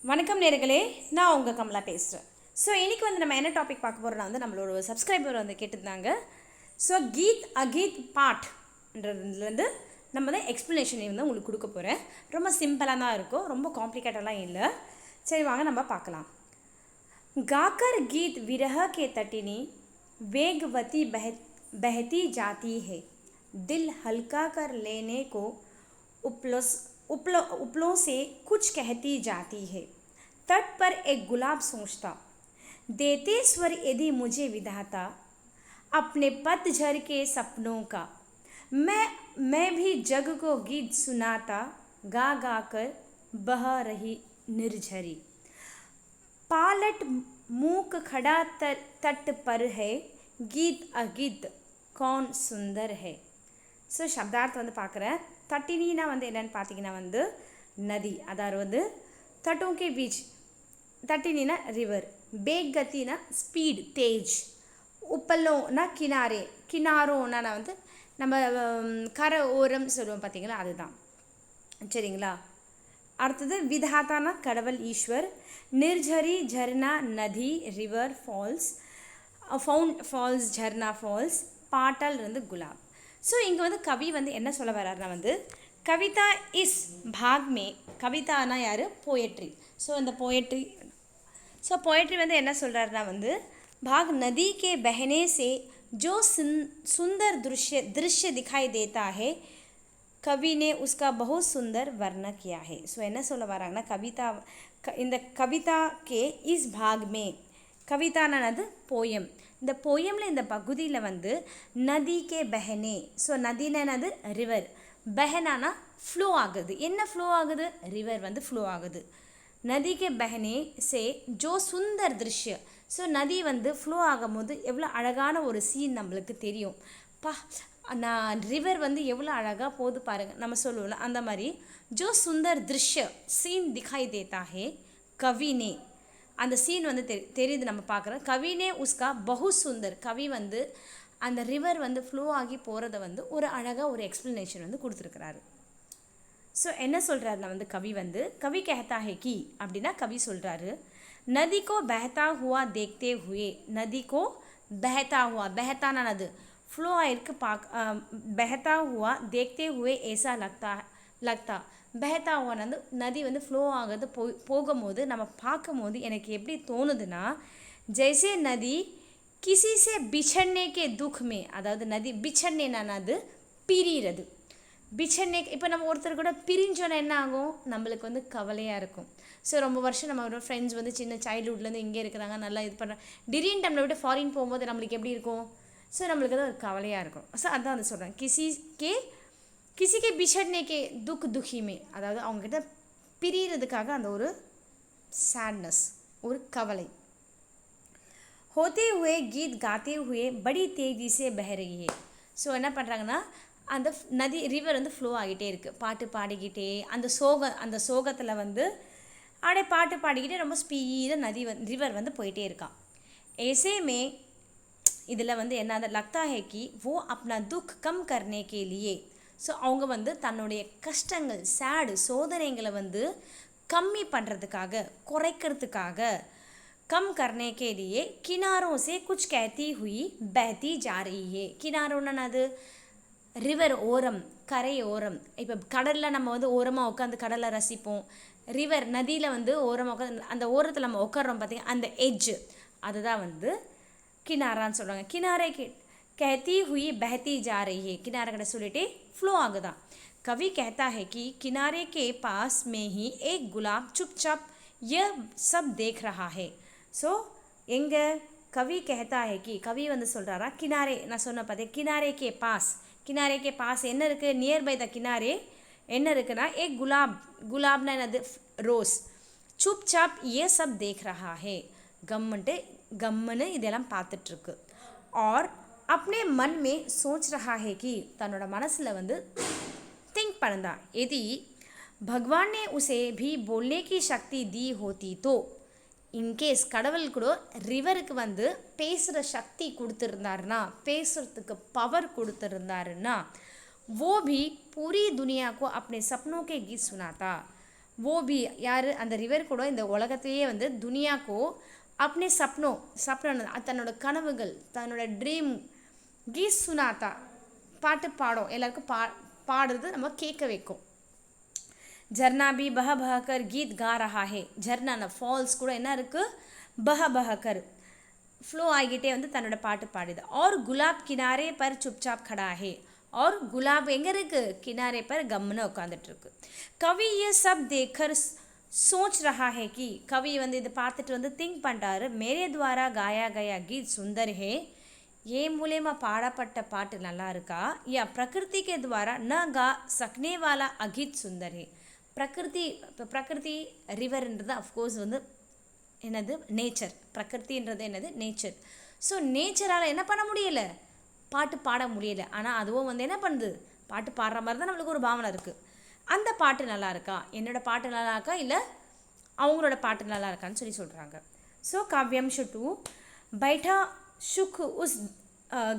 வணக்கம் நேர்களே, நான் உங்கள் கமலா பேசுகிறேன். ஸோ இன்றைக்கி வந்து நம்ம என்ன டாபிக் பார்க்க போகிறோம்னா வந்து நம்மளோட சப்ஸ்கிரைபர் வந்து கேட்டிருந்தாங்க. ஸோ கீத் அகீத் பாட்ன்றதுலேருந்து நம்ம வந்து எக்ஸ்ப்ளனேஷன் வந்து உங்களுக்கு கொடுக்க போகிறேன். ரொம்ப சிம்பிளாக தான் இருக்கும், ரொம்ப காம்ப்ளிகேட்டடெலாம் இல்லை. சரி வாங்க நம்ம பார்க்கலாம். गाकर गीत विरह के तटिनी वेगवती बहती जाती है, दिल हल्का कर लेने को उपलों से कुछ कहती जाती है. तट पर एक गुलाब सोचता, देते स्वर यदि मुझे विधाता अपने पतझर के सपनों का. मैं भी जग को गीत सुनाता, गा गा कर बह रही निर्झरी. पालट मूक खड़ा तट पर है, गीत अगीत कौन सुंदर है. ஸோ சப்தார்த்தம் வந்து பார்க்குறேன். தட்டினா வந்து என்னென்னு பார்த்தீங்கன்னா வந்து நதி, அதாவது வந்து தட்டோं के बीच, தட்டினா ரிவர், பேக் கத்தினா ஸ்பீட் தேஜ், உப்பல்லோனா கினாரே, கினாரோன்னா வந்து நம்ம கரை ஓரம் சொல்லுவோம் பார்த்தீங்களா, அதுதான். சரிங்களா. அடுத்தது விதாத்தானா கடவுள் ஈஸ்வர், निर्झरी झरना नदी रिवर फॉल्स, ஃபால்ஸ் झरना ஃபால்ஸ், பாட்டல் வந்து குலாப். ஸோ இங்கே வந்து கவி வந்து என்ன சொல்ல வர்றாருனா வந்து கவிதா இஸ் பாக் மே, கவிதானா யார், போயட்ரி. ஸோ அந்த போயட்ரி வந்து என்ன சொல்கிறாருனா வந்து भाग नदी के बहने से जो सुंदर दृश्य दिखाई देता है, कवि ने उसका बहुत सुंदर वर्णन किया है. ஸோ என்ன சொல்ல வராங்கன்னா கவிதா, இந்த கவிதா கே இஸ் பாக் மே, கவிதானது போயம், இந்த போயமில் இந்த பகுதியில் வந்து நதி கே பெஹனே, ஸோ நதினது ரிவர், பெஹனானா ஃப்ளோ ஆகுது. என்ன ஃப்ளோ ஆகுது, ரிவர் வந்து ஃப்ளோ ஆகுது. நதி கே பெஹனே சே ஜோ சுந்தர் திருஷ்ய, ஸோ நதி வந்து ஃப்ளோ ஆகும்போது எவ்வளோ அழகான ஒரு சீன் நம்மளுக்கு தெரியும். நான் ரிவர் வந்து எவ்வளோ அழகாக போது பாருங்கள், நம்ம சொல்லுவோம்ல அந்த மாதிரி. ஜோ சுந்தர் திருஷ்ய சீன் திகாய் தேத்தா ஹே, கவினே, அந்த சீன் வந்து தெரியுது, நம்ம பார்க்குறோம். கவினே உஸ்கா பஹு சுந்தர், கவி வந்து அந்த ரிவர் வந்து ஃப்ளோ ஆகி போகிறத வந்து ஒரு அழகாக ஒரு எக்ஸ்ப்ளனேஷன் வந்து கொடுத்துருக்குறாரு. ஸோ என்ன சொல்கிறாருன்னா வந்து கவி कहता है कि அப்படின்னா கவி சொல்கிறாரு, நதி கோ பெஹதா ஹுவா தேக்தே ஹுயே, நதி கோ பெஹதா ஹுவா, பெஹதானது ஃப்ளோ ஆயிருக்கு, பெஹதா ஹுவா தேக்தே ஹுவே ஏசா லக்தா, பெஹதா ஹுவா வந்து நதி வந்து ஃப்ளோ ஆகுது போகும்போது நம்ம பார்க்கும்போது எனக்கு எப்படி தோணுதுன்னா, ஜெய்சே நதி கிசி சே பிச்சன்னே கே துக் மே, அதாவது நதி பிச்சன்னேனானது பிரிகிறது, பிச்சன்னே, இப்போ நம்ம ஒருத்தர் கூட பிரிஞ்சோன்னா என்ன ஆகும், நம்மளுக்கு வந்து கவலையாக இருக்கும். ஸோ ரொம்ப வருஷம் நம்ம ஃப்ரெண்ட்ஸ் வந்து சின்ன சைல்ட்ஹுட்லேருந்து இங்கே இருக்கிறாங்க, நல்லா இது பண்ணுறாங்க, திடீர்னு நம்மளை விட்டு ஃபாரின் போகும்போது நம்மளுக்கு எப்படி இருக்கும், ஸோ நம்மளுக்கு அது ஒரு கவலையாக இருக்கும். ஸோ அதான் வந்து சொல்கிறேன், கிசிக்கே பிச்சட்னேக்கே துக்கிமே, அதாவது அவங்ககிட்ட பிரியறதுக்காக அந்த ஒரு சேட்னஸ், ஒரு கவலை. होते हुए गीत गाते हुए बड़ी तेजी से बह रही है. ஸோ என்ன பண்ணுறாங்கன்னா அந்த நதி ரிவர் வந்து ஃப்ளோ ஆகிட்டே இருக்குது, பாட்டு பாடிக்கிட்டே அந்த சோகத்தில் வந்து அப்படியே பாட்டு பாடிக்கிட்டே ரொம்ப ஸ்பீடாக ரிவர் வந்து போயிட்டே இருக்கான். ஏசேமே இதில் வந்து என்ன லக்தா ஹே கி வோ அப்னா துக் கம் கர்னே கே லியே, ஸோ அவங்க வந்து தன்னுடைய கஷ்டங்கள் சோதனைகளை வந்து கம்மி பண்ணுறதுக்காக, குறைக்கிறதுக்காக, கம் கர்னே கே லியே கினாரோं से कुछ कहती हुई बहती जा रही है. கினாரோன்னா அது ரிவர் ஓரம், கரை ஓரம். இப்போ கடலில் நம்ம வந்து ஓரமாக உட்காந்து கடலை ரசிப்போம், ரிவர் நதியில் வந்து ஓரமாக உட்காந்து அந்த ஓரத்தில் நம்ம உட்காரோம் பார்த்தீங்கன்னா, அந்த எட்ஜ், அதுதான் வந்து கினாரான்னு சொல்கிறாங்க. கினாரே कहती हुई बहती जा रही है, किनारा कड़े சொல்லிட்டே फ्लो ஆகுதா. कवि कहता है कि किनारे के पास में ही एक गुलाब चुपचाप यह सब देख रहा है. ஸோ எங்கே கவி कहता है कि கவி வந்து சொல்கிறாரா, கினாரே, நான் சொன்ன பார்த்தே கினாரே கே பாஸ் என்ன இருக்குது, நியர்பை த கினாரே என்ன இருக்குன்னா, एक गुलाबना என்னது, ரோஸ், चुपचाप ये सब देख रहा है, கம்முன்னு இதெல்லாம் பார்த்துட்ருக்கு. और अपने मन में सोच रहा है कि तன்னோட மனசில் வந்து திங்க் பண்ணுதா, यदि भगवान ने उसे भी बोलने की शक्ति दी होती तो, இன்கேஸ் கடவுள் கூட ரிவருக்கு வந்து பேசுகிற சக்தி கொடுத்துருந்தாருன்னா, பேசுகிறதுக்கு பவர் கொடுத்துருந்தாருன்னா, वो भी पूरी दुनिया को अपने सपनों के गीत सुनाता, वो भी யார் அந்த ரிவர் கூட இந்த உலகத்தையே வந்து दुनिया को अपने सपनों தன்னோட கனவுகள் தன்னோட ட்ரீம் கீத் சுனாத்தா பாட்டு பாடும் எல்லாருக்கும் பாடுறது நம்ம கேட்க வைக்கும். झरना भी बह बह कर गीत गा रहा है. झरना ஃபால்ஸ் கூட என்ன இருக்குது बह बह कर फ्लो ஆகிட்டே வந்து தன்னோட பாட்டு பாடுது. और गुलाब किनारे पर चुपचाप खड़ा है. और गुलाब எங்கே இருக்குது किनारे पर गमन உட்காந்துட்டு இருக்கு. कवि ये सब देखकर सोच रहा है कि कवि வந்து இதை பார்த்துட்டு வந்து திங்க் பண்ணுறாரு मेरे द्वारा गाया गया गीत सुंदर है. ஏன் மூலயமா பாடப்பட்ட பாட்டு நல்லா இருக்கா या प्रकृति के द्वारा न गा सकने वाला अगीत सुंदर है. प्रकृति ரிவர்ன்றது அஃப்கோர்ஸ் வந்து என்னது நேச்சர். பிரகிருதின்றது என்னது நேச்சர். ஸோ நேச்சரால் என்ன பண்ண முடியலை பாட்டு பாட முடியலை. ஆனால் அதுவும் வந்து என்ன பண்ணுது பாட்டு பாடுற மாதிரி தான் நம்மளுக்கு ஒரு பாவனை இருக்குது. அந்த பாட்டு நல்லா இருக்கா என்னோடய பாட்டு நல்லா இருக்கா இல்லை அவங்களோட பாட்டு நல்லா இருக்கான்னு சொல்கிறாங்க. ஸோ काव्यांश 2 बैठा सुख उस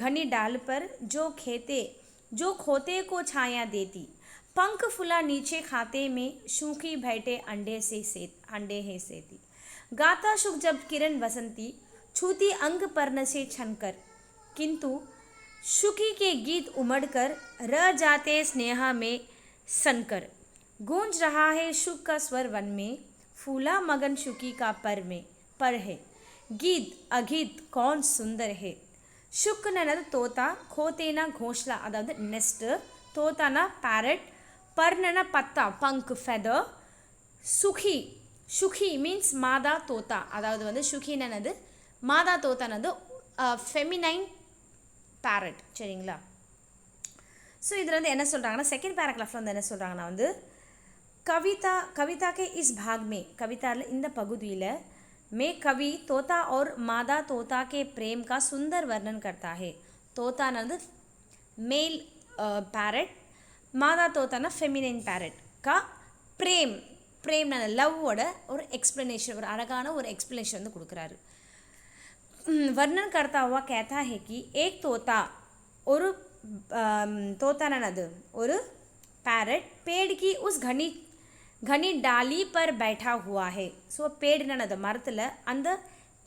घनी डाल पर जो खोते को छाया देती. पंख फुला नीचे खाते में सूखी बैठे अंडे है सेती. गाता सुख जब किरण बसंती छूती अंग पर्ण से छनकर. किंतु सुखी के गीत उमड़कर रह जाते स्नेह में सनकर. गूंज रहा है सुख का स्वर वन में फूला मगन सुखी का पर है. गीत अगीत कौन सुंदर है. शुक्ननद तोता खोतेना घोंसला अदावद नेस्ट तोताना पैरट पर्णना पत्ता पंख feather सुखी मीन्स मादा तोता अदावद வந்து சுகினது மாதா தோத்தானது ஃபெமினைன் பேரட் சரிங்களா. ஸோ இதில் வந்து என்ன சொல்கிறாங்கன்னா செகண்ட் பேராகிராஃபில் வந்து என்ன சொல்கிறாங்கன்னா வந்து कविता के इस भाग में कविताவில் இந்த பகுதியில் में कवि तोता और मादा तोता के प्रेम का सुंदर वर्णन करता है. तोता नंद मेल पैरट मादा तोता ना फेमिनिन पैरट का प्रेम ना लवोड और एक्सप्लेनेशन और अड़गाना और एक्सप्लेनेशन வந்து கொடுக்குறாரு. वर्णन करता हुआ कहता है कि एक तोता और तोता नंद और पैरट पेड़ की उस घनी डाली पर बैठा हुआ है. ஸோ பேடுனது மரத்தில் அந்த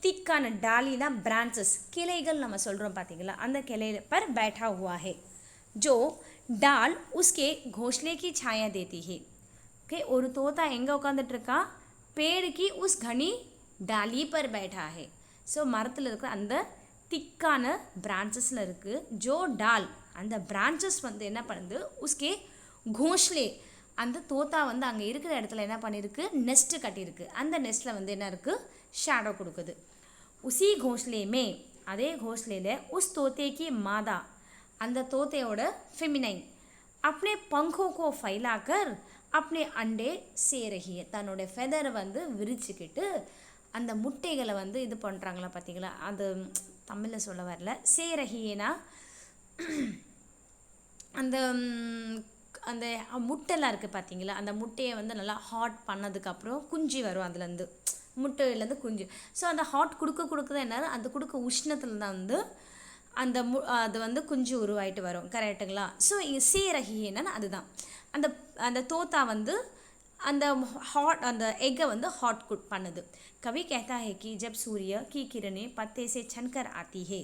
திக்கான டாலினா பிரான்ச்சஸ் கிளைகள் நம்ம சொல்கிறோம் பார்த்தீங்களா அந்த கிளையில் पर बैठा हुआ है. जो डाल उसके घोंसले की छाया देती है. ओके ஒரு தோத்தா எங்கே உட்காந்துட்ருக்கா पेड़ की उस घनी डाली पर बैठा है. ஸோ மரத்தில் இருக்கிற அந்த திக்கான பிரான்ச்சஸில் இருக்குது. जो डाल அந்த பிரான்ச்சஸ் வந்து என்ன பண்ணுது उसके घोंसले அந்த தோத்தா வந்து அங்கே இருக்கிற இடத்துல என்ன பண்ணியிருக்கு நெஸ்ட்டு கட்டியிருக்கு. அந்த நெஸ்ட்டில் வந்து என்ன இருக்குது ஷேடோ கொடுக்குது. உசி घोंसले அதே घोंसले उस तोते की मादा அந்த தோத்தையோட ஃபெமினைன் अपने पंखों को फैलाकर अपने अंडे से रही है. தன்னோட ஃபெதரை வந்து விரிச்சுக்கிட்டு அந்த முட்டைகளை வந்து இது பண்ணுறாங்களா பார்த்தீங்களா அது தமிழில் சொல்ல வரல. சேரகியேனா அந்த அந்த முட்டைலாம் இருக்குது பார்த்தீங்களா அந்த முட்டையை வந்து நல்லா ஹாட் பண்ணதுக்கப்புறம் குஞ்சு வரும் அதுலேருந்து முட்டையிலேருந்து குஞ்சு. ஸோ அந்த ஹாட் கொடுக்க தான் என்ன அந்த கொடுக்க உஷ்ணத்தில் தான் வந்து அந்த அது வந்து குஞ்சு உருவாயிட்டு வரும் கரெக்டுங்களா. ஸோ இங்கே சேரகி என்னன்னா அதுதான் அந்த தோத்தா வந்து அந்த हॉट அந்த எக்கை வந்து हॉट कुक பண்ணுது. कवि कहता है कि जब सूर्य की किरणें पत्ते से छनकर आती है.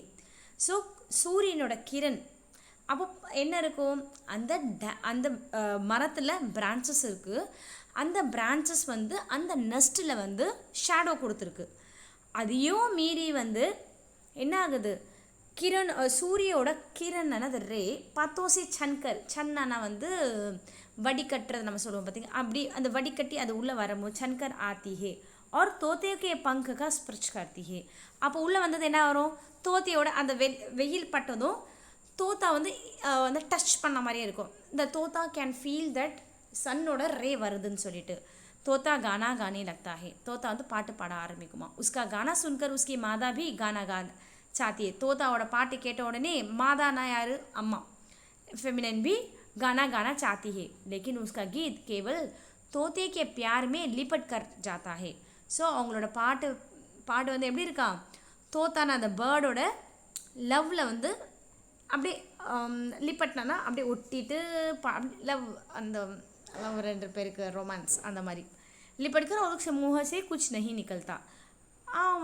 ஸோ சூரியனோட கிரண் அப்போ என்ன இருக்கும் அந்த மரத்தில் பிரான்ச்சஸ் இருக்குது. அந்த பிரான்ச்சஸ் வந்து அந்த நெஸ்ட்டில் வந்து ஷேடோ கொடுத்துருக்கு. அதையும் மீறி வந்து என்ன ஆகுது கிரண் சூரியோட கிரண் அது ரே பத்தோசி சன்னானா வந்து வடிகட்டுறது நம்ம சொல்லுவோம் பார்த்தீங்க அப்படி அந்த வடிகட்டி அது உள்ளே வரும்போது சன்கர் ஆத்தி ஹே और तोते के पंख का स्पर्श करती है. அப்போ உள்ளே வந்தது என்ன வரும் தோத்தையோட அந்த வெயில் பட்டதும் தோத்தா வந்து வந்து டச் பண்ண மாதிரியே இருக்கும். இந்த தோத்தா கேன் ஃபீல் தட் சன்னோட ரே வருதுன்னு சொல்லிட்டு तोता गाना गाने लगता है. तोता வந்து பாட்டு பாட ஆரம்பிக்குமா. उसका गाना सुनकर उसकी मादा भी गाना गा चाहती है. तोताவோட பாட்டு கேட்ட உடனே மாதானா யாரு அம்மா फेमिनिन भी गाना गाना चाहती है. लेकिन उसका गीत केवल तोते के प्यार में लिपट कर जाता है. ஸோ அவங்களோட பாட்டு வந்து எப்படி இருக்கா தோத்தான அந்த பேர்டோட லவ்வில் வந்து அப்படியே லிப்பட்னா அப்படியே ஒட்டிட்டு லவ் அந்த லவ் ரெண்டு பேருக்கு ரொமான்ஸ் அந்த மாதிரி लिपटकर और उसके मुंह से कुछ नहीं निकलता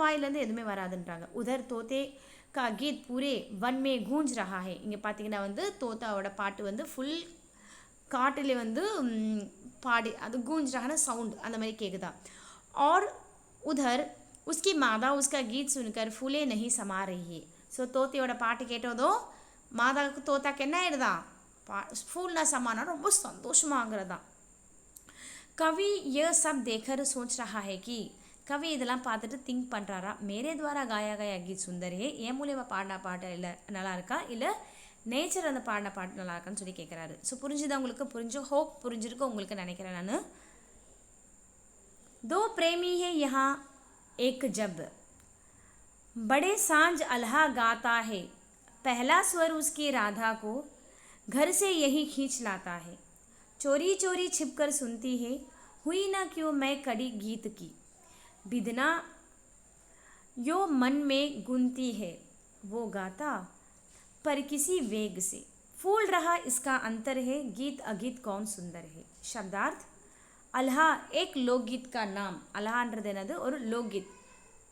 வாயிலேருந்து எதுவுமே வராதுன்றாங்க. உதர் தோத்தே का गीत पूरे वन में गूंज रहा है. இங்கே பார்த்தீங்கன்னா வந்து தோத்தாவோட பாட்டு வந்து ஃபுல் காட்டிலே வந்து பாடி அது गूंज रहा சவுண்ட் அந்த மாதிரி கேட்குதா. और उधर उसकी मादा उसका गीत सुनकर फूले नहीं समा रही है. ஸோ தோத்தையோட பாட்டு கேட்டதோ மாதாவுக்கு தோத்தாக்கு என்ன ஆயிடுதா फूलना समाना ரொம்ப சந்தோஷமாகிறதா. कवि यह सब देखकर सोच रहा है कि கவி இதெல்லாம் பார்த்துட்டு திங்க் பண்ணுறாரா மேரே துவாரா காயா காயா கீத் சுந்தர் ஹே என் மூலியமாக பாடின பாட்டு இல்லை நல்லா இருக்கா இல்லை நேச்சர் அந்த பாடின பாட்டு நல்லா இருக்கான்னு சொல்லி கேட்குறாரு. ஸோ புரிஞ்சுதான் உங்களுக்கு ஹோப் புரிஞ்சிருக்கு உங்களுக்கு நினைக்கிறேன் நான். दो प्रेमी है यहाँ एक जब बड़े सांझ अल्हा गाता है पहला स्वर उसकी राधा को घर से यही खींच लाता है चोरी चोरी छिपकर सुनती है हुई ना क्यों मैं कड़ी गीत की बिदना यो मन में गुनती है वो गाता पर किसी वेग से फूल रहा इसका अंतर है गीत अगीत कौन सुंदर है. शब्दार्थ अल्हा एक लोकगीत का नाम. அல்ஹான்றது என்னது ஒரு லோக்கீத்.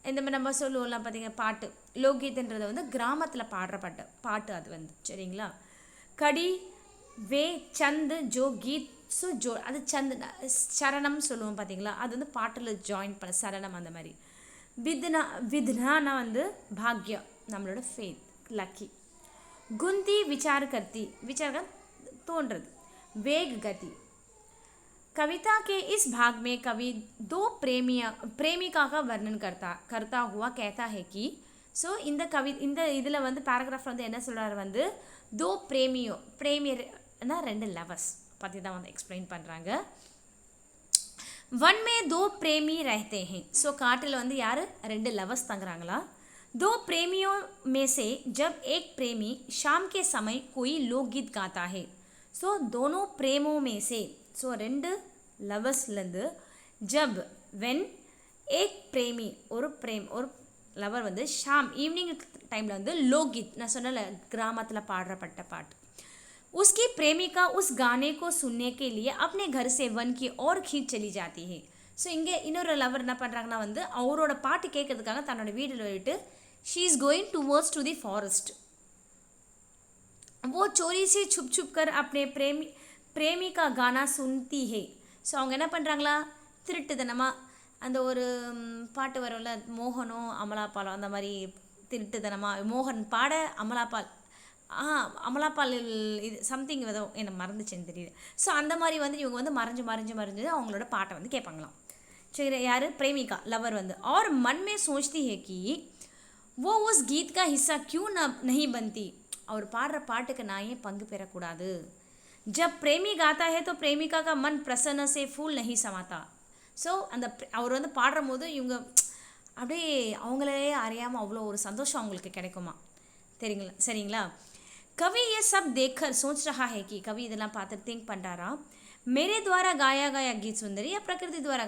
இந்த மாதிரி நம்ம சொல்லுவோம்லாம் பார்த்தீங்க பாட்டு லோக்கீத்ன்றது வந்து கிராமத்தில் பாடுற பாட்டு அது வந்து சரிங்களா. கடி வே சந்த் ஜோ கீத் ஸோ ஜோ அது சந்த் சரணம் சொல்லுவோம் பார்த்தீங்களா அது வந்து பாட்டில் ஜாயின் பண்ண சரணம் அந்த மாதிரி. வித்னானா வந்து பாக்யம் நம்மளோட ஃபேத் லக்கி. குந்தி விசார் கர்த்தி விசார் தோன்றது வேக் கதி. कविता के इस भाग में कवि दो प्रेमिका का वर्णन करता हुआ कहता है कि ஸோ இந்த இதில் வந்து பேராகிராஃப் வந்து என்ன சொல்கிறாரு வந்து दो प्रेमियर्னா ரெண்டு லவர்ஸ் பற்றி தான் வந்து எக்ஸ்பிளைன் பண்ணுறாங்க. वन में दो प्रेमी रहते हैं. ஸோ காட்டில் வந்து யார் ரெண்டு லவர்ஸ் தங்குறாங்களா. दो प्रेमियों में से जब एक प्रेमी शाम के समय कोई लोकगीत गाता है. ஸோ दोनों प्रेमों में से ஸோ ரெண்டு லவர்ஸ்லேருந்து ஜப் வென் ஏக் பிரேமி ஒரு லவர் வந்து ஷாம் ஈவினிங் டைமில் வந்து லோக்கீத் நான் சொன்னல கிராமத்தில் பாடுறப்பட்ட பாட்டு उसकी प्रेमिका उस गाने को सुनने के लिए अपने घर से वन की ओर खींच चली जाती है. ஸோ இங்கே இன்னொரு லவர் என்ன பண்ணுறாங்கன்னா வந்து அவரோட பாட்டு கேட்கறதுக்காக தன்னோட வீட்டில் போயிட்டு she is going towards to the forest. वो चोरी से छुप छुप कर अपने प्रेमी का गाना सुनती है. ஸோ அவங்க என்ன பண்ணுறாங்களா திருட்டுத்தனமாக அந்த ஒரு பாட்டு வரும்ல மோகனும் அமலாபாலும் அந்த மாதிரி திருட்டுத்தனமாக மோகன் பாட அமலாபால் இது சம்திங் ஏதோ என்ன மறந்துச்சுன்னு தெரியல. ஸோ அந்த மாதிரி வந்து இவங்க வந்து மறைஞ்சு அவங்களோட பாட்டை வந்து கேட்பாங்களாம். சரி யார் प्रेमिका लवर வந்து और मन में सोचती है कि वो उस गीत का हिस्सा क्यों नहीं बनती. அவர் பாடுற பாட்டுக்கு நான் ஏன் பங்கு பெறக்கூடாது. जब प्रेमी गाता है तो प्रेमिका का मन प्रसन्न से फूल नहीं समाता. ஸோ அந்த அவர் வந்து பாடுற போது இவங்க அப்படியே அவங்களே அறியாமல் அவ்வளோ ஒரு சந்தோஷம் அவங்களுக்கு கிடைக்குமா சரிங்களா. कवि ये सब देखकर सोच रहा है कि कवि இதெல்லாம் பார்த்து திங்க் பண்ணுறாரா मेरे द्वारा गाया गया गीत सुंदरी या प्रकृति द्वारा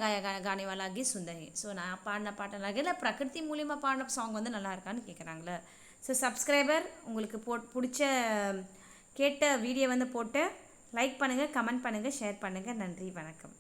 गाने वाला गीत सुंदरी. ஸோ நான் பாடின பாட்டு நல்லா இல்லை பிரகிருதி மூலிமா பாடின சாங் வந்து நல்லா இருக்கான்னு கேட்குறாங்களே. ஸோ சப்ஸ்கிரைபர் உங்களுக்கு பிடிச்ச கேட்ட வீடியோ வந்து போட்டு லைக் பண்ணுங்கள் கமெண்ட் பண்ணுங்கள் ஷேர் பண்ணுங்கள். நன்றி வணக்கம்.